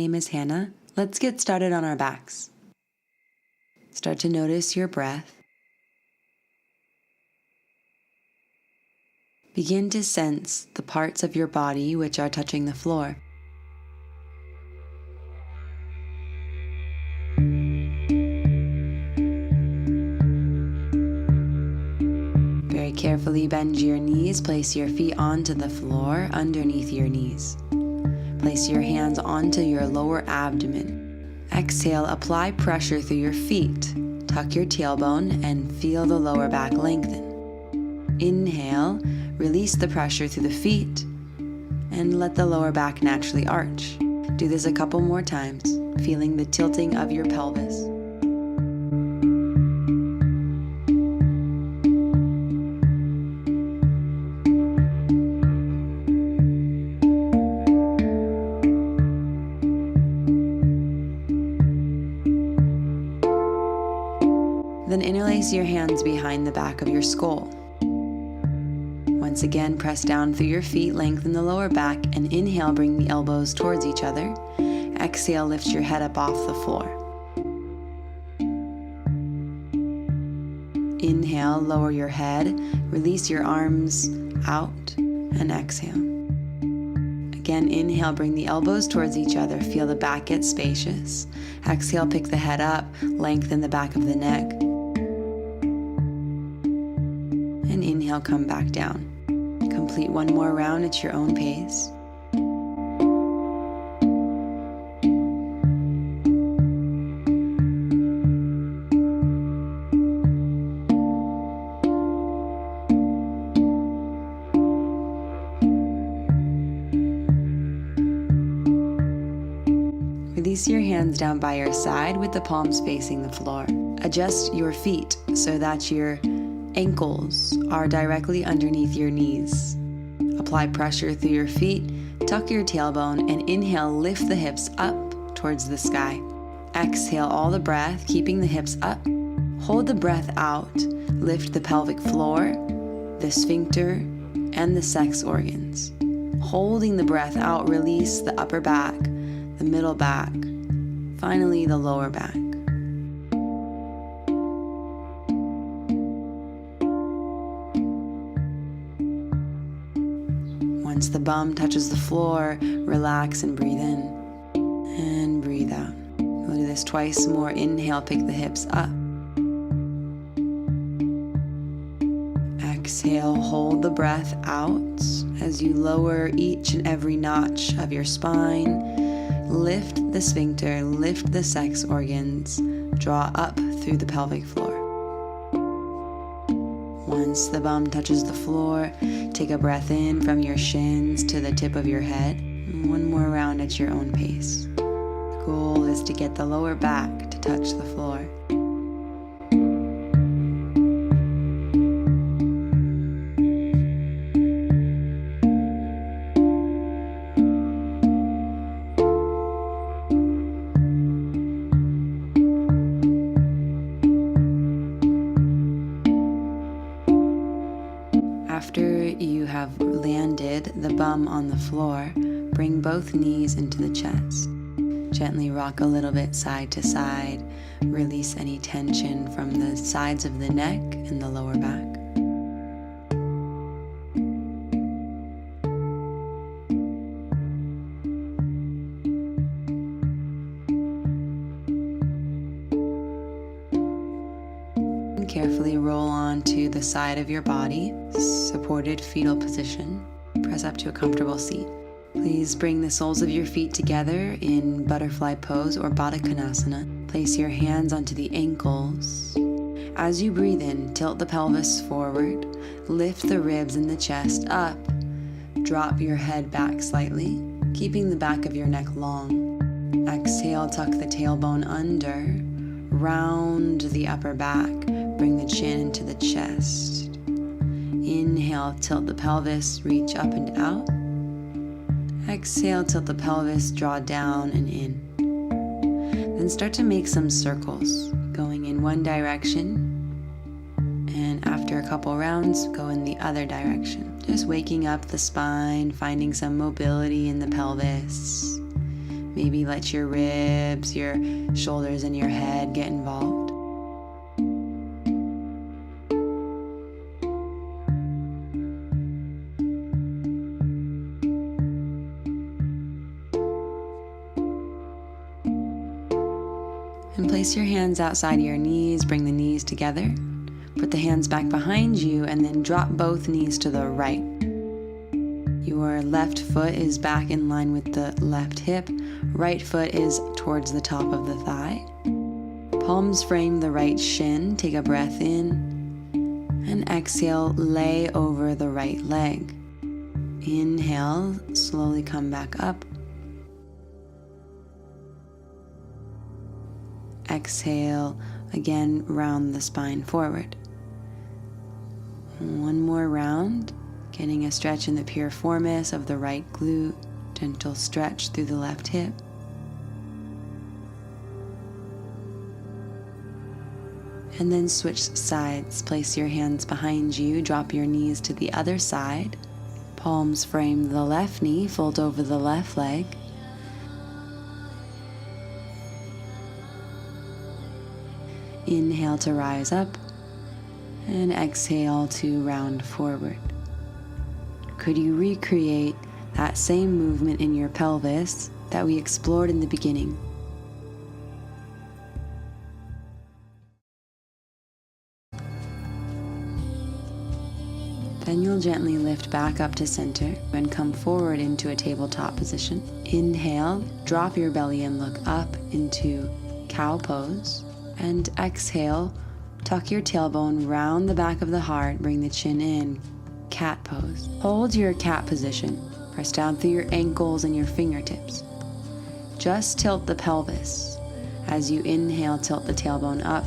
name is Hannah. Let's get started on our backs. Start to notice your breath. Begin to sense the parts of your body which are touching the floor. Very carefully bend your knees, place your feet onto the floor underneath your knees. Place your hands onto your lower abdomen. Exhale, apply pressure through your feet. Tuck your tailbone and feel the lower back lengthen. Inhale, release the pressure through the feet and let the lower back naturally arch. Do this a couple more times, feeling the tilting of your pelvis. Then interlace your hands behind the back of your skull. Once again, press down through your feet, lengthen the lower back, and inhale, bring the elbows towards each other. Exhale, lift your head up off the floor. Inhale, lower your head, release your arms out, and exhale. Again, inhale, bring the elbows towards each other, feel the back get spacious. Exhale, pick the head up, lengthen the back of the neck. And inhale, come back down. Complete one more round at your own pace. Release your hands down by your side with the palms facing the floor. Adjust your feet so that your ankles are directly underneath your knees. Apply pressure through your feet, tuck your tailbone, and inhale, lift the hips up towards the sky. Exhale all the breath, keeping the hips up. Hold the breath out, lift the pelvic floor, the sphincter, and the sex organs. Holding the breath out, release the upper back, the middle back, finally the lower back. Once the bum touches the floor, relax and breathe in and breathe out. We'll do this twice more. Inhale, pick the hips up. Exhale, hold the breath out as you lower each and every notch of your spine. Lift the sphincter, lift the sex organs, draw up through the pelvic floor. Once the bum touches the floor, take a breath in from your shins to the tip of your head. One more round at your own pace. The goal is to get the lower back to touch the floor. After you have landed the bum on the floor, bring both knees into the chest. Gently rock a little bit side to side. Release any tension from the sides of the neck and the lower back. Carefully roll onto the side of your body, supported fetal position. Press up to a comfortable seat. Please bring the soles of your feet together in butterfly pose or Baddha Konasana. Place your hands onto the ankles. As you breathe in, tilt the pelvis forward, lift the ribs and the chest up. Drop your head back slightly, keeping the back of your neck long. Exhale, tuck the tailbone under, round the upper back. Bring the chin into the chest. Inhale, tilt the pelvis, reach up and out. Exhale, tilt the pelvis, draw down and in. Then start to make some circles, going in one direction, and after a couple rounds, go in the other direction. Just waking up the spine, finding some mobility in the pelvis. Maybe let your ribs, your shoulders, and your head get involved. And place your hands outside your knees, bring the knees together. Put the hands back behind you and then drop both knees to the right. Your left foot is back in line with the left hip. Right foot is towards the top of the thigh. Palms frame the right shin. Take a breath in. And exhale, lay over the right leg. Inhale, slowly come back up. Exhale, again, round the spine forward. One more round, getting a stretch in the piriformis of the right glute, gentle stretch through the left hip. And then switch sides. Place your hands behind you, drop your knees to the other side. Palms frame the left knee, fold over the left leg. Inhale to rise up, and exhale to round forward. Could you recreate that same movement in your pelvis that we explored in the beginning? Then you'll gently lift back up to center and come forward into a tabletop position. Inhale, drop your belly and look up into cow pose. And exhale, tuck your tailbone round the back of the heart, bring the chin in, cat pose. Hold your cat position, press down through your ankles and your fingertips. Just tilt the pelvis. As you inhale, tilt the tailbone up,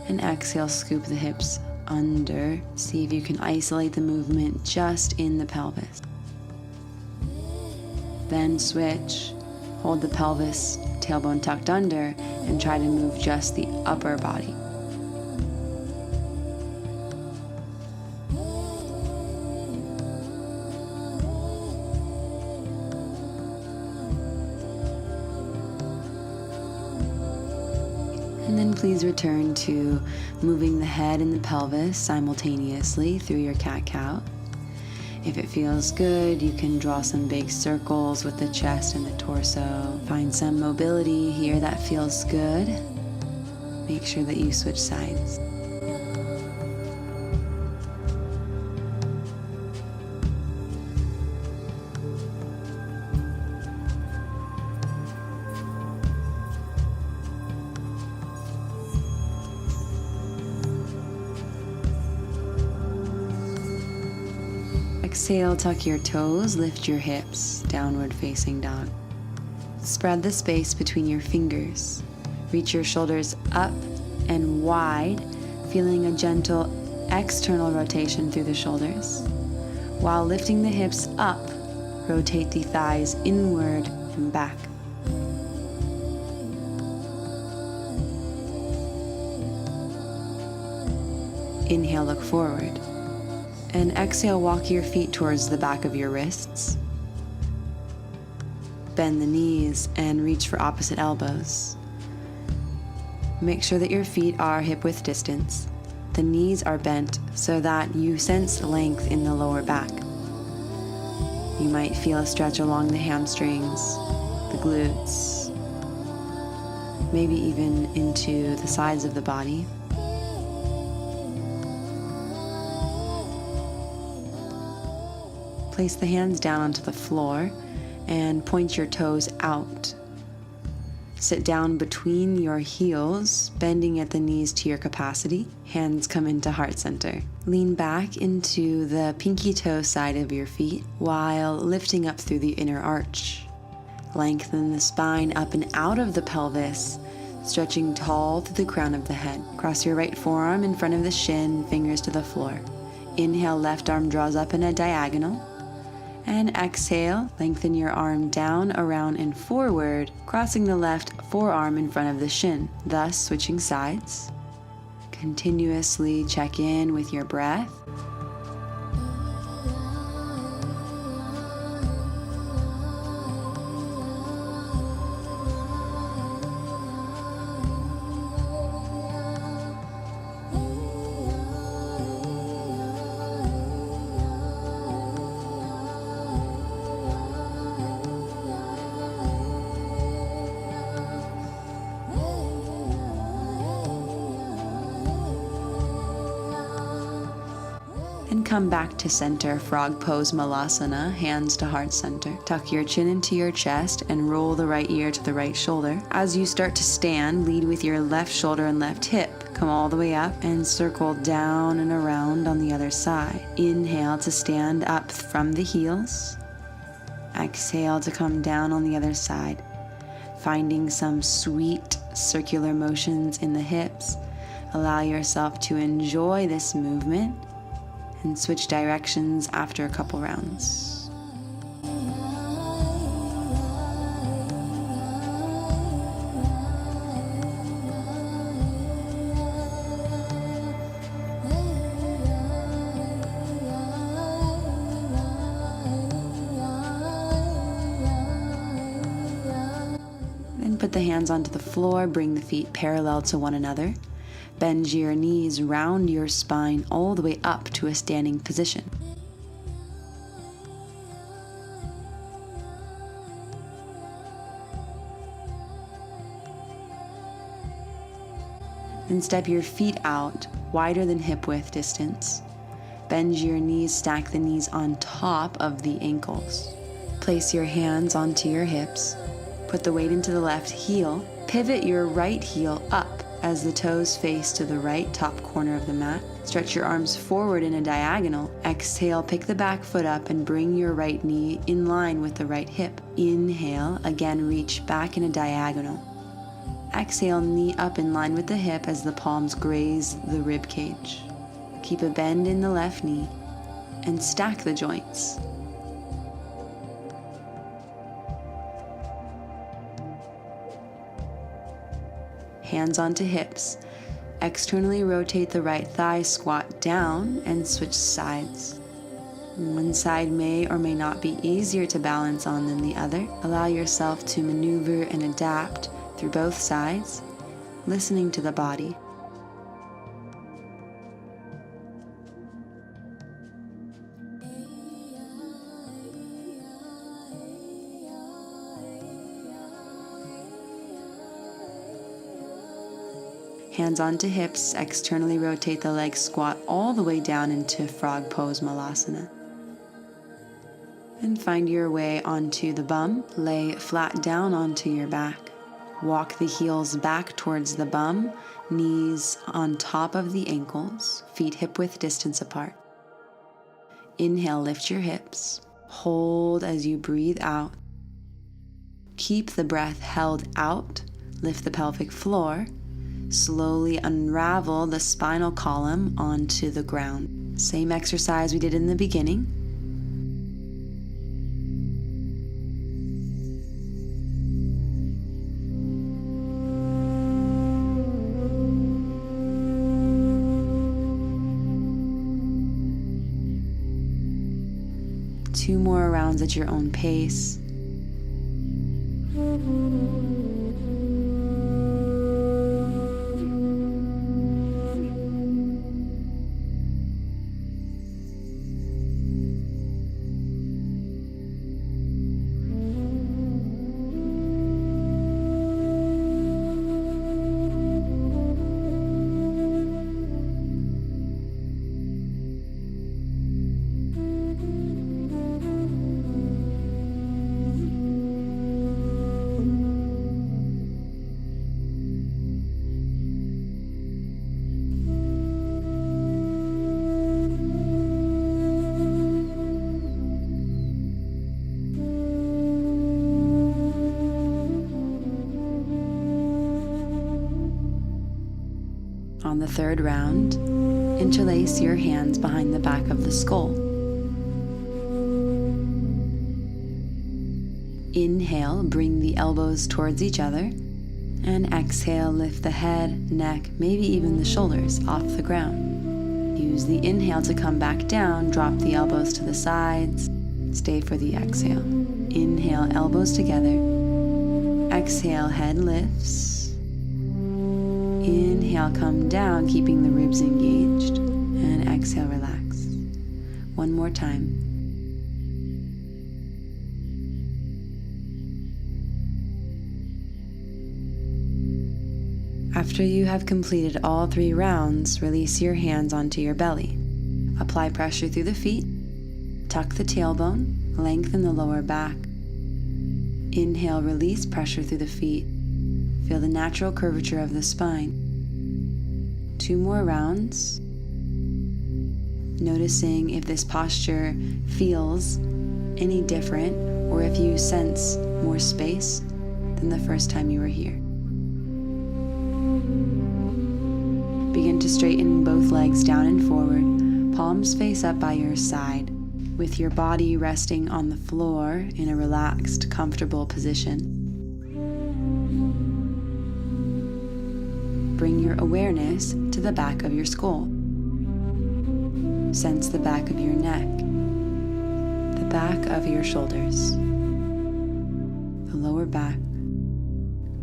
and exhale, scoop the hips under. See if you can isolate the movement just in the pelvis. Then switch, hold the pelvis, tailbone tucked under, and try to move just the upper body. And then please return to moving the head and the pelvis simultaneously through your cat-cow. If it feels good, you can draw some big circles with the chest and the torso. Find some mobility here that feels good. Make sure that you switch sides. Exhale, tuck your toes, lift your hips, downward facing dog. Spread the space between your fingers. Reach your shoulders up and wide, feeling a gentle external rotation through the shoulders. While lifting the hips up, rotate the thighs inward and back. Inhale, look forward. And exhale, walk your feet towards the back of your wrists. Bend the knees and reach for opposite elbows. Make sure that your feet are hip-width distance. The knees are bent so that you sense length in the lower back. You might feel a stretch along the hamstrings, the glutes, maybe even into the sides of the body. Place the hands down onto the floor and point your toes out. Sit down between your heels, bending at the knees to your capacity. Hands come into heart center. Lean back into the pinky toe side of your feet while lifting up through the inner arch. Lengthen the spine up and out of the pelvis, stretching tall through the crown of the head. Cross your right forearm in front of the shin, fingers to the floor. Inhale, left arm draws up in a diagonal. And exhale, lengthen your arm down, around, and forward, crossing the left forearm in front of the shin, thus switching sides. Continuously check in with your breath. And come back to center, frog pose malasana, hands to heart center. Tuck your chin into your chest and roll the right ear to the right shoulder. As you start to stand, lead with your left shoulder and left hip. Come all the way up and circle down and around on the other side. Inhale to stand up from the heels. Exhale to come down on the other side. Finding some sweet circular motions in the hips. Allow yourself to enjoy this movement and switch directions after a couple rounds. Then put the hands onto the floor, bring the feet parallel to one another. Bend your knees, round your spine all the way up to a standing position. Then step your feet out, wider than hip width distance. Bend your knees, stack the knees on top of the ankles. Place your hands onto your hips. Put the weight into the left heel. Pivot your right heel up as the toes face to the right top corner of the mat. Stretch your arms forward in a diagonal. Exhale, pick the back foot up and bring your right knee in line with the right hip. Inhale, again reach back in a diagonal. Exhale, knee up in line with the hip as the palms graze the rib cage. Keep a bend in the left knee and stack the joints. Hands onto hips. Externally rotate the right thigh, squat down, and switch sides. One side may or may not be easier to balance on than the other. Allow yourself to maneuver and adapt through both sides, listening to the body. Hands onto hips, externally rotate the legs, squat all the way down into frog pose malasana. And find your way onto the bum. Lay flat down onto your back. Walk the heels back towards the bum, knees on top of the ankles, feet hip width distance apart. Inhale, lift your hips. Hold as you breathe out. Keep the breath held out. Lift the pelvic floor. Slowly unravel the spinal column onto the ground. Same exercise we did in the beginning. Two more rounds at your own pace. On the third round, interlace your hands behind the back of the skull. Inhale, bring the elbows towards each other, and exhale, lift the head, neck, maybe even the shoulders off the ground. Use the inhale to come back down, drop the elbows to the sides, stay for the exhale. Inhale, elbows together. Exhale, head lifts. Inhale, come down, keeping the ribs engaged. And exhale, relax. One more time. After you have completed all 3 rounds, release your hands onto your belly. Apply pressure through the feet. Tuck the tailbone, lengthen the lower back. Inhale, release pressure through the feet. Feel the natural curvature of the spine. 2 more rounds. Noticing if this posture feels any different or if you sense more space than the first time you were here. Begin to straighten both legs down and forward, palms face up by your side, with your body resting on the floor in a relaxed, comfortable position. Bring your awareness to the back of your skull. Sense the back of your neck, the back of your shoulders, the lower back,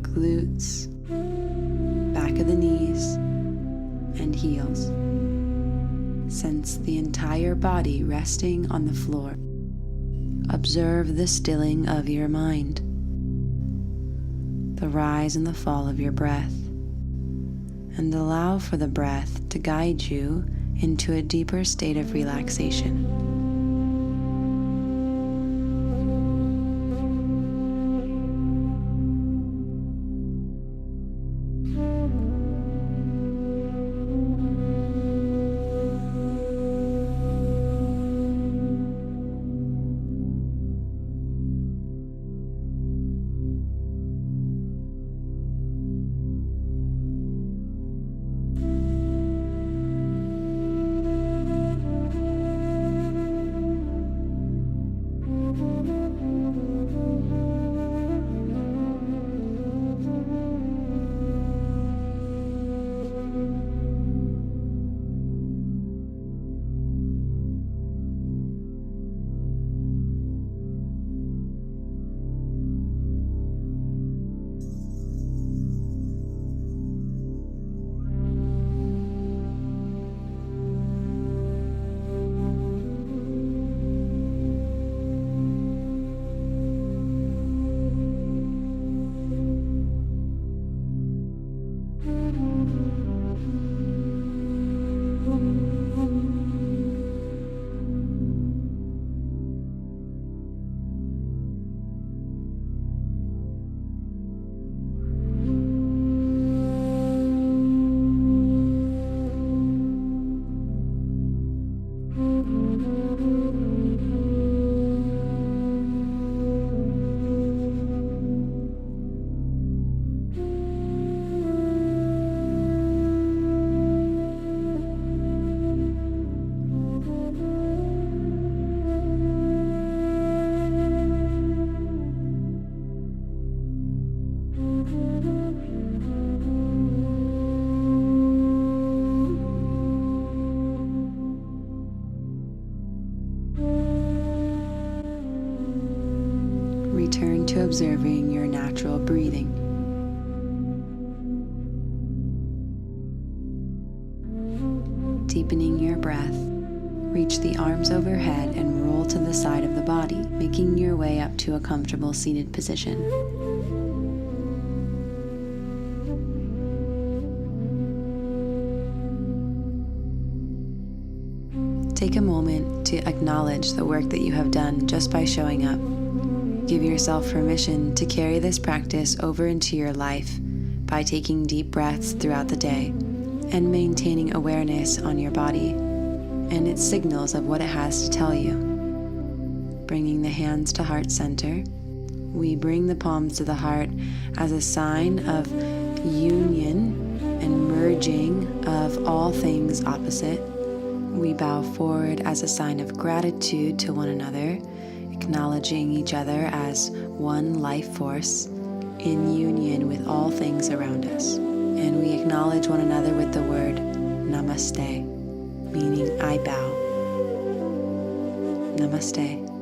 glutes, back of the knees, and heels. Sense the entire body resting on the floor. Observe the stilling of your mind, the rise and the fall of your breath, and allow for the breath to guide you into a deeper state of relaxation. Return to observing your natural breathing. Deepening your breath, reach the arms overhead and roll to the side of the body, making your way up to a comfortable seated position. Take a moment to acknowledge the work that you have done just by showing up. Give yourself permission to carry this practice over into your life by taking deep breaths throughout the day and maintaining awareness on your body and its signals of what it has to tell you. Bringing the hands to heart center, we bring the palms to the heart as a sign of union and merging of all things opposite. We bow forward as a sign of gratitude to one another, acknowledging each other as one life force in union with all things around us. And we acknowledge one another with the word Namaste, meaning I bow. Namaste.